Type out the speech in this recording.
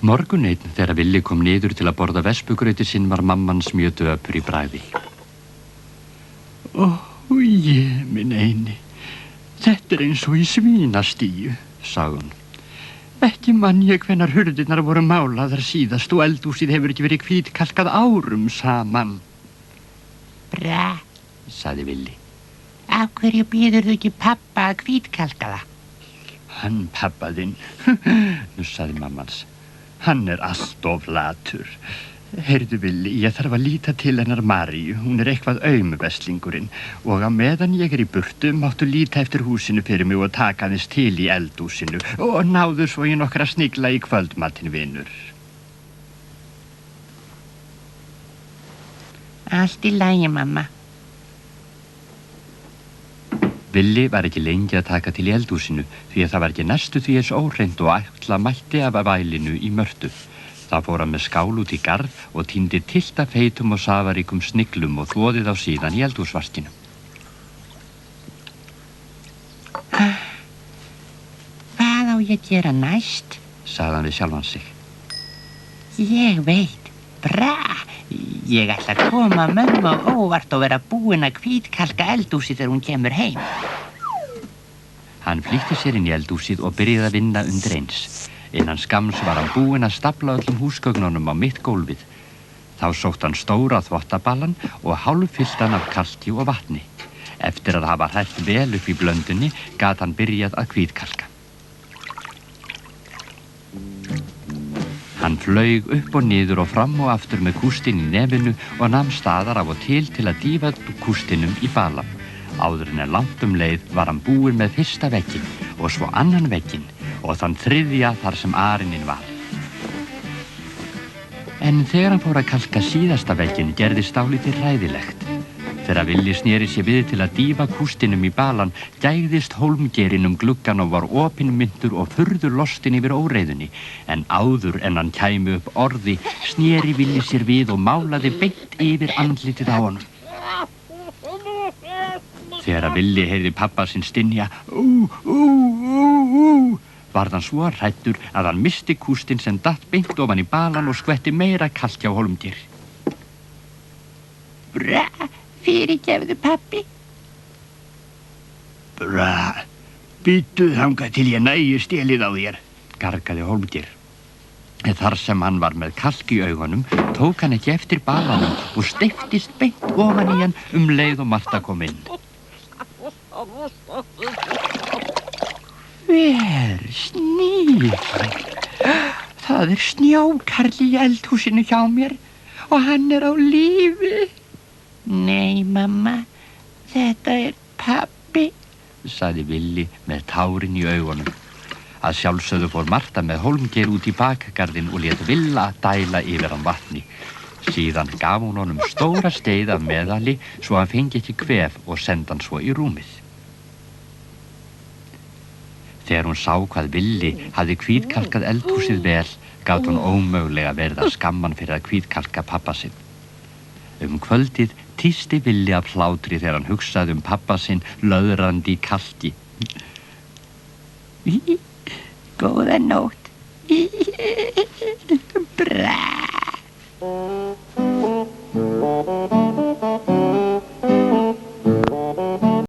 Morgun einn þegar Villi kom niður til að borða vespugrauti sinn var mamman mjög döpur í bragði. Ó, ég minn eini, þetta eins og í svínastíu, sagði hún. Ekki man ég hvenær hurðirnar voru málaðar síðast og eldhúsið hefur ekki verið hvítkalkað árum saman. Bra, sagði Villi. Af hverju býðurðu ekki pappa að hvítkalka það? Hann pappa þinn, sagði mammans. Hann allt of latur. Heyrðu Villi, ég þarf að líta til hennar Maríu, hún eitthvað veslingurinn og á meðan ég í burtu máttu líta eftir húsinu fyrir mig og taka aðeins til í eldhúsinu og náðu svo í nokkra snigla í kvöldmatinn, vinur. Allt í lagi, mamma. Villi var ekki lengi að taka til í eldhúsinu því að það var ekki næstu því eins óhreint og ætla mætti af vælinu í Mörtu. Það fór hann með skál út í garð og tíndi tylta feitum og safaríkum sniglum og þvoði þá síðan í eldhúsvaskinu. Hvað á ég að gera næst? Sagði hann við sjálfan sig. Ég veit, bra! Ég ætla að koma mömmu á óvart og vera búin að hvítkalka eldhúsið þegar hún kemur heim. Hann flýtti sér inn í eldhúsið og byrjaði að vinna undir eins. Innan skamms var hann búinn að stafla öllum húsgögnunum á mitt gólfið. Þá sótt hann stóra þvottaballan og hálffyllt hann af kalki og vatni. Eftir að hafa hrært vel upp í blöndunni gat hann byrjað að hvítkalka. Hann flaug upp og niður og fram og aftur með kústinn í nefinu og nam staðar af og til að dýfa kústinum í balan. Áður en langt leið var hann búinn með fyrsta vegginn og svo annan vegginn og þann þriðja þar sem arinin var. En þegar hann fór að kalka síðasta vegginn gerðist dálítið hræðilegt. Þegar Villi sneri sér við til að dýfa kústinum í balan gægðist hólmgerinn gluggan og var opinmyntur og furðu lostinn yfir óreiðunni. En áður en hann kæmi upp orði sneri Villi sér við og málaði beint yfir andlitið á honum. Þegar Villi heyrði pappa sinn stynja varð hann svo hræddur að hann misti kústinn sem datt beint ofan í balan og skvetti meira kalki á Hólmgeir. Bra, fyrirgefðu pappi. Bra, bíddu þangað til ég nægi stélið á þér, gargaði Hólmgeir. Þar sem hann var með kalk í augunum tók hann ekki eftir balanum og steyptist beint ofan í hann leið og Marta kom inn. Hver snýr? Það snjókarl í eldhúsinu hjá mér og hann á lífi. Nei, mamma, þetta pappi, sagði Villi með tárin í augunum. Að sjálfsögðu fór Marta með Hólmgeir út í bakgarðinn og lét Villa dæla yfir hann vatni. Síðan gaf hún honum stóra steið af meðali svo hann fengi ekki kvef og sendi hann svo í rúmið. Þegar hún sá hvað Villi hafði hvítkalkað eldhúsið vel, gat hún ómögulega verið að skamma hann fyrir að hvítkalka pappa sinn. Kvöldið tísti Villi af hlátri þegar hann hugsaði pappa sinn löðrandi í kalki. Góða nótt. Bra.